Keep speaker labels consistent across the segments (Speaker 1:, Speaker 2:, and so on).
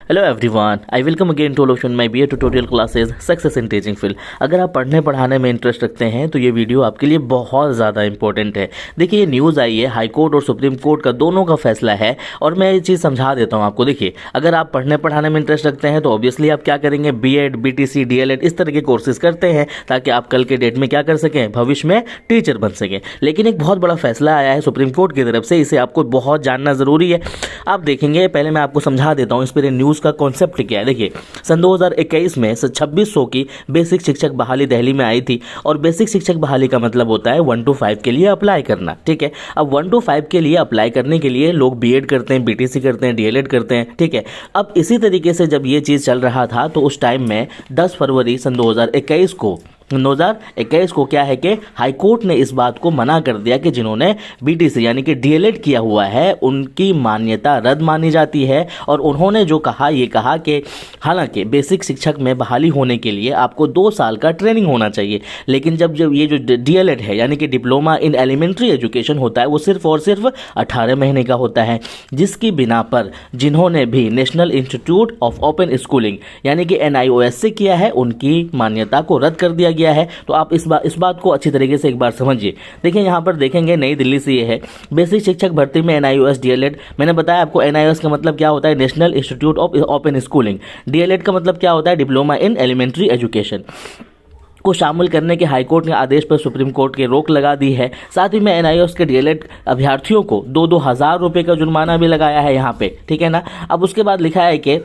Speaker 1: Hello everyone, I welcome again to all my BA tutorial classes success in teaching field. अगर आप पढ़ने पढ़ाने में इंटरेस्ट रखते हैं तो ये वीडियो आपके लिए बहुत ज़्यादा इंपॉर्टेंट है। देखिए, ये न्यूज़ आई है, हाई कोर्ट और सुप्रीम कोर्ट का दोनों का फैसला है और मैं ये चीज़ समझा देता हूँ आपको। देखिए, अगर आप पढ़ने पढ़ाने में इंटरेस्ट रखते हैं तो ऑब्वियसली आप क्या करेंगे, बीएड, बीटीसी, डीएलएड इस तरह के कोर्सेज करते हैं ताकि आप कल के डेट में क्या कर सकें, भविष्य में टीचर बन सकें। लेकिन एक बहुत बड़ा फैसला आया है सुप्रीम कोर्ट की तरफ से, इसे आपको बहुत जानना ज़रूरी है। आप देखेंगे, पहले मैं आपको समझा देता हूँ इस पर न्यूज़ का कॉन्सेप्ट क्या है। देखिए, सन 2021 में 2600 की बेसिक शिक्षक बहाली दिल्ली में आई थी और बेसिक शिक्षक बहाली का मतलब होता है 1 to 5 के लिए अप्लाई करना। ठीक है, अब 1 to 5 के लिए अप्लाई करने के लिए लोग बीएड करते हैं, बीटीसी करते हैं, डीएलएड करते हैं। ठीक है, अब इसी तरीके से जब ये चीज़ चल रहा था तो उस टाइम में 10 फरवरी सन 2021 को क्या है कि हाई कोर्ट ने इस बात को मना कर दिया कि जिन्होंने बीटीसी यानी कि डीएलएड किया हुआ है उनकी मान्यता रद्द मानी जाती है। और उन्होंने जो कहा, ये कहा कि हालांकि बेसिक शिक्षक में बहाली होने के लिए आपको 2 साल का ट्रेनिंग होना चाहिए, लेकिन जब ये जो डीएलएड है यानी कि डिप्लोमा इन एलिमेंट्री एजुकेशन होता है वो सिर्फ और सिर्फ 18 महीने का होता है, जिसकी बिना पर जिन्होंने भी national institute of open schooling यानी कि NIOS से किया है उनकी मान्यता को रद्द कर दिया गया है। तो आप इस बात को अच्छी तरीके से एक बार समझिए। देखिए, यहाँ पर देखेंगे नई दिल्ली से ये है, बेसिक शिक्षक भर्ती में NIOS डीएलएड। मैंने बताया आपको NIOS का मतलब क्या होता है, national institute of open schooling. DElEd का मतलब क्या होता है, डिप्लोमा इन एलिमेंट्री एजुकेशन को शामिल करने के हाईकोर्ट के आदेश पर सुप्रीम कोर्ट के रोक लगा दी है। साथ ही में NIOS के डीएलएड अभ्यर्थियों को 2-2 हज़ार रुपये का जुर्माना भी लगाया है यहाँ पे। ठीक है ना। अब उसके बाद लिखा है कि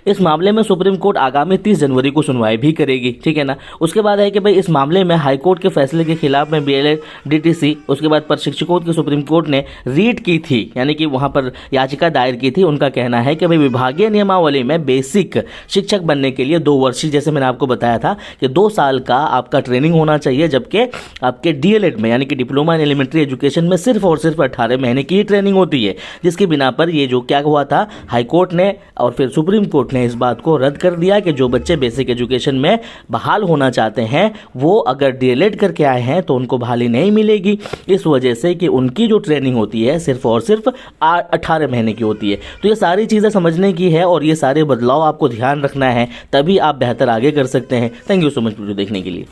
Speaker 1: इस मामले में सुप्रीम कोर्ट आगामी 30 जनवरी को सुनवाई भी करेगी। ठीक है ना। उसके बाद है कि भाई इस मामले में हाई कोर्ट के फैसले के खिलाफ में बीएलएड, डीटीसी, उसके बाद प्रशिक्षकों की सुप्रीम कोर्ट ने रीट की थी यानी कि वहां पर याचिका दायर की थी। उनका कहना है कि भाई विभागीय नियमावली में बेसिक शिक्षक बनने के लिए 2 वर्षीय, जैसे मैंने आपको बताया था कि 2 साल का आपका ट्रेनिंग होना चाहिए, जबकि आपके डीएलएड में यानी कि डिप्लोमा इन एलिमेंट्री एजुकेशन में सिर्फ और सिर्फ 18 महीने की ही ट्रेनिंग होती है, जिसकी बिना पर ये जो क्या हुआ था, हाईकोर्ट ने और फिर सुप्रीम कोर्ट ने इस बात को रद्द कर दिया कि जो बच्चे बेसिक एजुकेशन में बहाल होना चाहते हैं वो अगर डीएलएड करके आए हैं तो उनको बहाली नहीं मिलेगी, इस वजह से कि उनकी जो ट्रेनिंग होती है सिर्फ और सिर्फ 18 महीने की होती है। तो ये सारी चीज़ें समझने की है और ये सारे बदलाव आपको ध्यान रखना है, तभी आप बेहतर आगे कर सकते हैं। Thank you so much video देखने के लिए।